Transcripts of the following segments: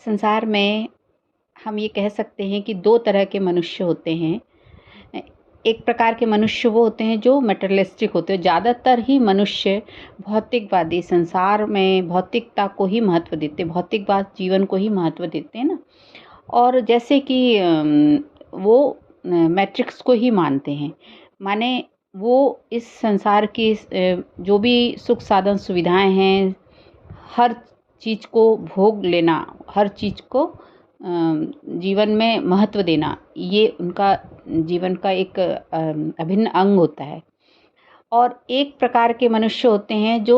संसार में हम ये कह सकते हैं कि 2 तरह के मनुष्य होते हैं। एक प्रकार के मनुष्य वो होते हैं जो मटेरियलिस्टिक होते हैं। ज़्यादातर ही मनुष्य भौतिकवादी, संसार में भौतिकता को ही महत्व देते हैं, भौतिकवाद जीवन को ही महत्व देते हैं ना। और जैसे कि वो मैट्रिक्स को ही मानते हैं, माने वो इस संसार की जो भी सुख साधन सुविधाएं हैं, हर चीज़ को भोग लेना, हर चीज़ को जीवन में महत्व देना, ये उनका जीवन का एक अभिन्न अंग होता है। और एक प्रकार के मनुष्य होते हैं जो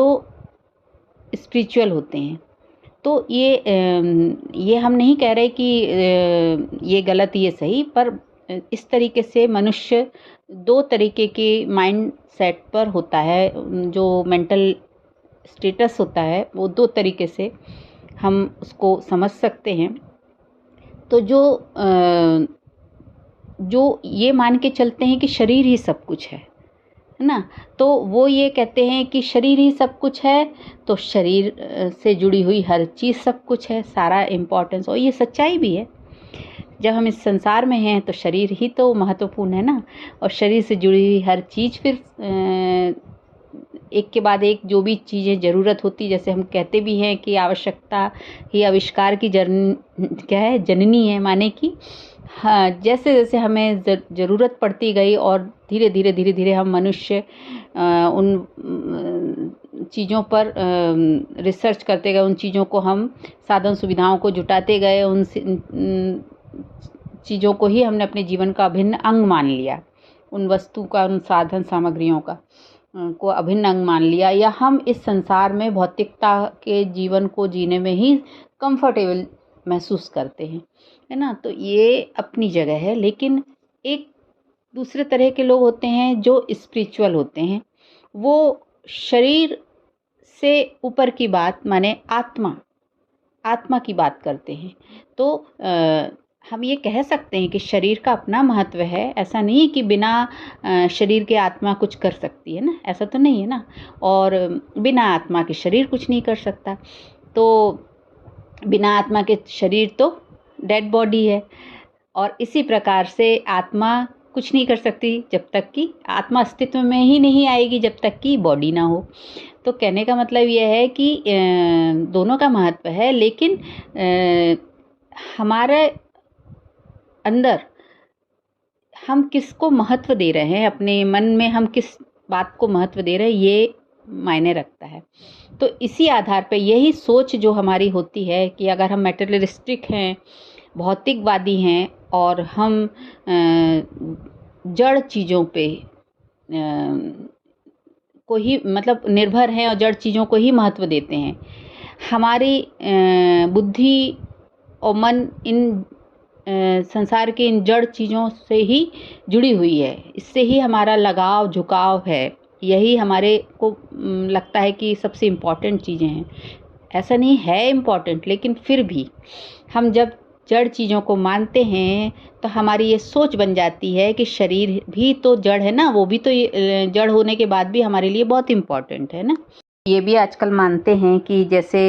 स्पिरिचुअल होते हैं। तो ये हम नहीं कह रहे कि ये गलत ये सही, पर इस तरीके से मनुष्य 2 तरीके के माइंड सेट पर होता है। जो मेंटल स्टेटस होता है वो 2 तरीके से हम उसको समझ सकते हैं। तो जो ये मान के चलते हैं कि शरीर ही सब कुछ है ना, तो वो ये कहते हैं कि शरीर ही सब कुछ है, तो शरीर से जुड़ी हुई हर चीज़ सब कुछ है, सारा इम्पोर्टेंस। और ये सच्चाई भी है। जब हम इस संसार में हैं तो शरीर ही तो महत्वपूर्ण है ना, और शरीर से जुड़ी हुई हर चीज़ फिर एक के बाद एक जो भी चीज़ें ज़रूरत होती, जैसे हम कहते भी हैं कि आवश्यकता ही आविष्कार की जननी है, माने कि हाँ, जैसे जैसे हमें ज़रूरत पड़ती गई और धीरे धीरे हम मनुष्य उन चीज़ों पर रिसर्च करते गए, उन चीज़ों को हम साधन सुविधाओं को जुटाते गए, उन चीज़ों को ही हमने अपने जीवन का अभिन्न अंग मान लिया, उन वस्तु का, उन साधन सामग्रियों का को अभिन्न अंग मान लिया, या हम इस संसार में भौतिकता के जीवन को जीने में ही कंफर्टेबल महसूस करते हैं, है ना। तो ये अपनी जगह है। लेकिन एक दूसरे तरह के लोग होते हैं जो स्पिरिचुअल होते हैं। वो शरीर से ऊपर की बात, माने आत्मा की बात करते हैं। तो हम ये कह सकते हैं कि शरीर का अपना महत्व है। ऐसा नहीं है कि बिना शरीर के आत्मा कुछ कर सकती है ना, ऐसा तो नहीं है ना। और बिना आत्मा के शरीर कुछ नहीं कर सकता। तो बिना आत्मा के शरीर तो डेड बॉडी है। और इसी प्रकार से आत्मा कुछ नहीं कर सकती जब तक कि आत्मा अस्तित्व में ही नहीं आएगी, जब तक कि बॉडी ना हो। तो कहने का मतलब यह है कि दोनों का महत्व है, लेकिन हमारे अंदर हम किसको महत्व दे रहे हैं, अपने मन में हम किस बात को महत्व दे रहे हैं, ये मायने रखता है। तो इसी आधार पर यही सोच जो हमारी होती है कि अगर हम मटेरियलिस्टिक हैं, भौतिकवादी हैं, और हम जड़ चीज़ों पे को ही मतलब निर्भर हैं और जड़ चीज़ों को ही महत्व देते हैं, हमारी बुद्धि और मन इन संसार के इन जड़ चीज़ों से ही जुड़ी हुई है, इससे ही हमारा लगाव झुकाव है। यही हमारे को लगता है कि सबसे इम्पॉर्टेंट चीज़ें हैं। ऐसा नहीं है इम्पॉर्टेंट, लेकिन फिर भी हम जब जड़ चीज़ों को मानते हैं तो हमारी ये सोच बन जाती है कि शरीर भी तो जड़ है ना, वो भी तो जड़ होने के बाद भी हमारे लिए बहुत इम्पॉर्टेंट है ना। ये भी आजकल मानते हैं कि जैसे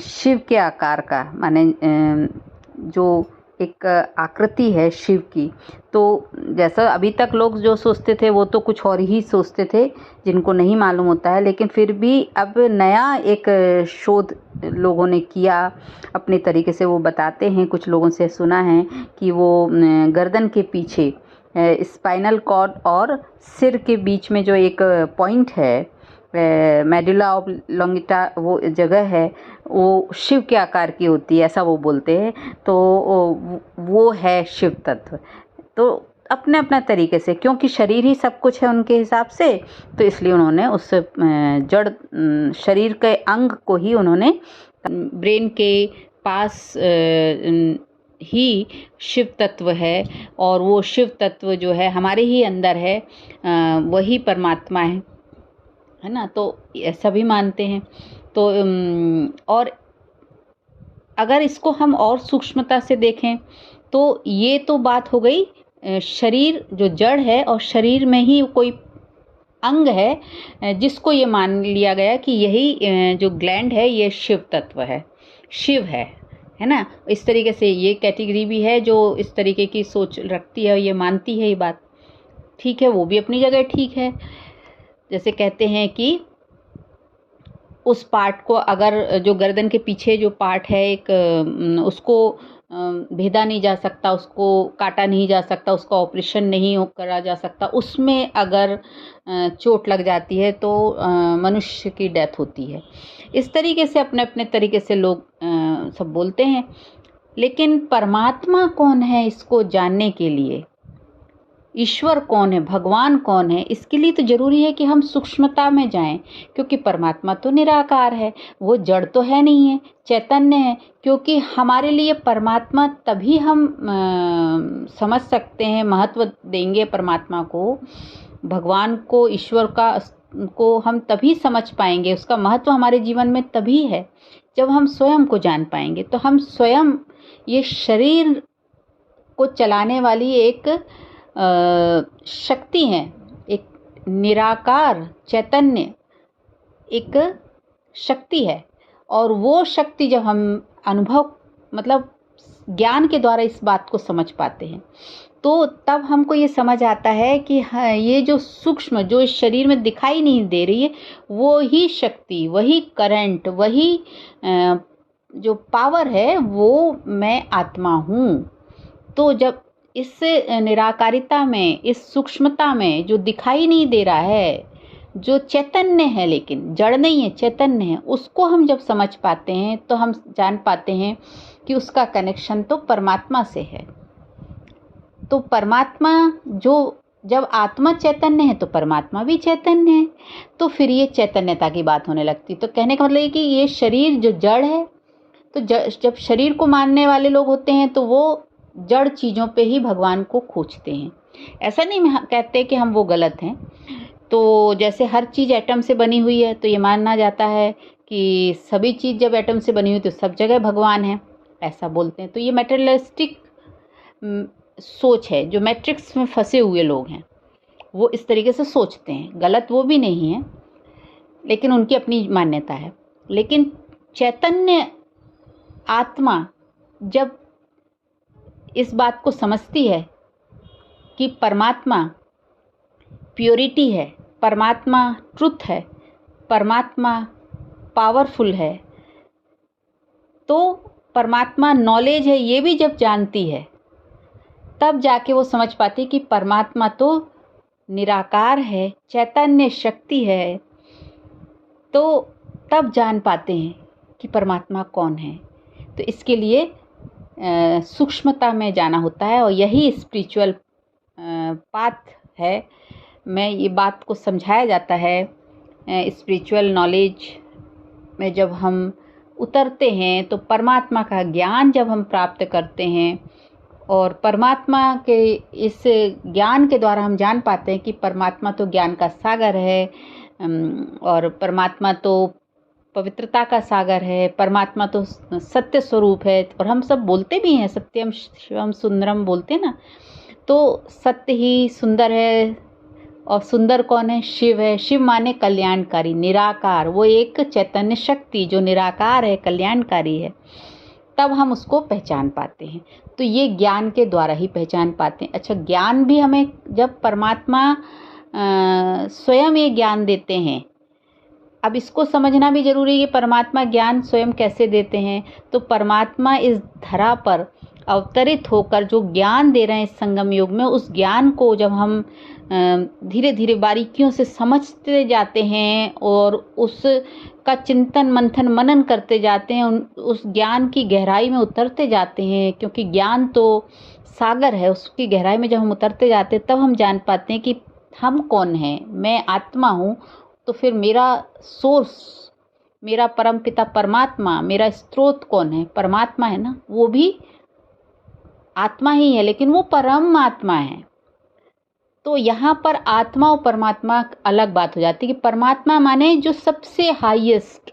शिव के आकार का, माने जो एक आकृति है शिव की, तो जैसा अभी तक लोग जो सोचते थे वो तो कुछ और ही सोचते थे, जिनको नहीं मालूम होता है। लेकिन फिर भी अब नया एक शोध लोगों ने किया, अपने तरीके से वो बताते हैं। कुछ लोगों से सुना है कि वो गर्दन के पीछे स्पाइनल कॉर्ड और सिर के बीच में जो एक पॉइंट है, मेडुला ऑब्लोंगेटा, वो जगह है, वो शिव के आकार की होती है, ऐसा वो बोलते हैं। तो वो है शिव तत्व। तो अपने अपने तरीके से, क्योंकि शरीर ही सब कुछ है उनके हिसाब से, तो इसलिए उन्होंने उस जड़ शरीर के अंग को ही उन्होंने ब्रेन के पास ही शिव तत्व है, और वो शिव तत्व जो है हमारे ही अंदर है, वही परमात्मा है ना। तो ऐसा भी मानते हैं। तो और अगर इसको हम और सूक्ष्मता से देखें तो ये तो बात हो गई शरीर जो जड़ है, और शरीर में ही कोई अंग है जिसको ये मान लिया गया कि यही जो ग्लैंड है ये शिव तत्व है, शिव है ना। इस तरीके से ये कैटेगरी भी है जो इस तरीके की सोच रखती है, ये मानती है ये बात। ठीक है, वो भी अपनी जगह ठीक है। जैसे कहते हैं कि उस पार्ट को अगर जो गर्दन के पीछे जो पार्ट है एक उसको भेदा नहीं जा सकता, उसको काटा नहीं जा सकता, उसका ऑपरेशन नहीं करा जा सकता, उसमें अगर चोट लग जाती है तो मनुष्य की डेथ होती है। इस तरीके से अपने अपने तरीके से लोग सब बोलते हैं। लेकिन परमात्मा कौन है इसको जानने के लिए, ईश्वर कौन है, भगवान कौन है, इसके लिए तो जरूरी है कि हम सूक्ष्मता में जाएं, क्योंकि परमात्मा तो निराकार है, वो जड़ तो है नहीं है, चैतन्य है। क्योंकि हमारे लिए परमात्मा तभी हम समझ सकते हैं, महत्व देंगे परमात्मा को, भगवान को, ईश्वर को हम तभी समझ पाएंगे, उसका महत्व हमारे जीवन में तभी है जब हम स्वयं को जान पाएंगे। तो हम स्वयं ये शरीर को चलाने वाली एक शक्ति है, एक निराकार चैतन्य एक शक्ति है। और वो शक्ति जब हम अनुभव मतलब ज्ञान के द्वारा इस बात को समझ पाते हैं तो तब हमको ये समझ आता है कि हाँ, ये जो सूक्ष्म जो इस शरीर में दिखाई नहीं दे रही है वो ही शक्ति, वही करंट, वही जो पावर है वो मैं आत्मा हूँ। तो जब इस निराकारिता में, इस सूक्ष्मता में जो दिखाई नहीं दे रहा है, जो चैतन्य है लेकिन जड़ नहीं है, चैतन्य है, उसको हम जब समझ पाते हैं तो हम जान पाते हैं कि उसका कनेक्शन तो परमात्मा से है। तो परमात्मा जो जब आत्मा चैतन्य है तो परमात्मा भी चैतन्य है, तो फिर ये चैतन्यता की बात होने लगती। तो कहने का मतलब ये कि ये शरीर जो जड़ है, तो जब शरीर को मानने वाले लोग होते हैं तो वो जड़ चीज़ों पे ही भगवान को खोजते हैं। ऐसा नहीं कहते कि हम वो गलत हैं। तो जैसे हर चीज़ एटम से बनी हुई है तो ये माना जाता है कि सभी चीज़ जब एटम से बनी हुई तो सब जगह भगवान है, ऐसा बोलते हैं। तो ये मटेरियलिस्टिक सोच है, जो मैट्रिक्स में फंसे हुए लोग हैं वो इस तरीके से सोचते हैं। गलत वो भी नहीं है, लेकिन उनकी अपनी मान्यता है। लेकिन चैतन्य आत्मा जब इस बात को समझती है कि परमात्मा प्योरिटी है, परमात्मा ट्रुथ है, परमात्मा पावरफुल है, तो परमात्मा नॉलेज है, ये भी जब जानती है तब जाके वो समझ पाती कि परमात्मा तो निराकार है, चैतन्य शक्ति है। तो तब जान पाते हैं कि परमात्मा कौन है। तो इसके लिए सूक्ष्मता में जाना होता है और यही स्पिरिचुअल पाथ है। मैं ये बात को समझाया जाता है स्पिरिचुअल नॉलेज में जब हम उतरते हैं तो परमात्मा का ज्ञान जब हम प्राप्त करते हैं और परमात्मा के इस ज्ञान के द्वारा हम जान पाते हैं कि परमात्मा तो ज्ञान का सागर है और परमात्मा तो पवित्रता का सागर है, परमात्मा तो सत्य स्वरूप है। और हम सब बोलते भी हैं सत्यम शिवम सुंदरम बोलते हैं ना, तो सत्य ही सुंदर है। और सुंदर कौन है? शिव है। शिव माने कल्याणकारी, निराकार, वो एक चैतन्य शक्ति जो निराकार है, कल्याणकारी है। तब हम उसको पहचान पाते हैं। तो ये ज्ञान के द्वारा ही पहचान पाते हैं। अच्छा, ज्ञान भी हमें जब परमात्मा स्वयं ये ज्ञान देते हैं, अब इसको समझना भी जरूरी है कि परमात्मा ज्ञान स्वयं कैसे देते हैं। तो परमात्मा इस धरा पर अवतरित होकर जो ज्ञान दे रहे हैं इस संगम युग में, उस ज्ञान को जब हम धीरे धीरे बारीकियों से समझते जाते हैं और उसका चिंतन मंथन मनन करते जाते हैं, उस ज्ञान की गहराई में उतरते जाते हैं, क्योंकि ज्ञान तो सागर है, उसकी गहराई में जब हम उतरते जाते हैं तब हम जान पाते हैं कि हम कौन हैं। मैं आत्मा हूँ, तो फिर मेरा सोर्स, मेरा परमपिता परमात्मा, मेरा स्रोत कौन है? परमात्मा है ना, वो भी आत्मा ही है, लेकिन वो परम आत्मा है। तो यहाँ पर आत्मा और परमात्मा अलग बात हो जाती है कि परमात्मा माने जो सबसे हाईएस्ट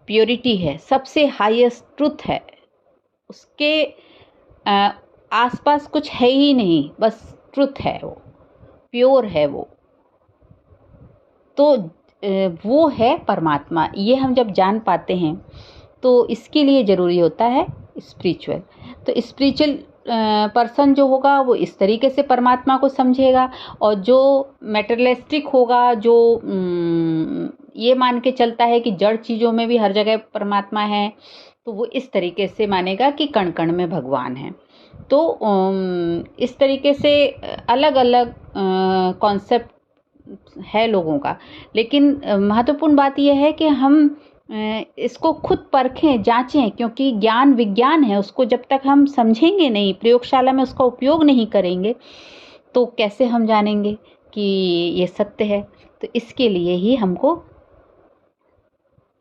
प्योरिटी है, सबसे हाईएस्ट ट्रुथ है, उसके आसपास कुछ है ही नहीं, बस ट्रुथ है वो। प्योर है वो, तो वो है परमात्मा। ये हम जब जान पाते हैं तो इसके लिए ज़रूरी होता है स्पिरिचुअल। तो स्पिरिचुअल पर्सन जो होगा वो इस तरीके से परमात्मा को समझेगा, और जो मेटेरियलिस्टिक होगा, जो ये मान के चलता है कि जड़ चीज़ों में भी हर जगह परमात्मा है, तो वो इस तरीके से मानेगा कि कण कण में भगवान है। तो इस तरीके से अलग अलग कॉन्सेप्ट है लोगों का, लेकिन महत्वपूर्ण बात यह है कि हम इसको खुद परखें, जांचें, क्योंकि ज्ञान विज्ञान है, उसको जब तक हम समझेंगे नहीं, प्रयोगशाला में उसका उपयोग नहीं करेंगे, तो कैसे हम जानेंगे कि ये सत्य है। तो इसके लिए ही हमको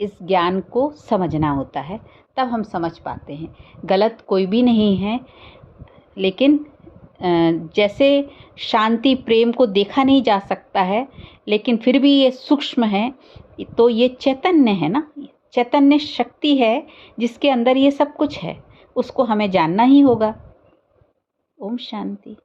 इस ज्ञान को समझना होता है, तब हम समझ पाते हैं। गलत कोई भी नहीं है, लेकिन जैसे शांति प्रेम को देखा नहीं जा सकता है, लेकिन फिर भी ये सूक्ष्म है, तो ये चैतन्य है ना, चैतन्य शक्ति है जिसके अंदर ये सब कुछ है, उसको हमें जानना ही होगा। ओम शांति।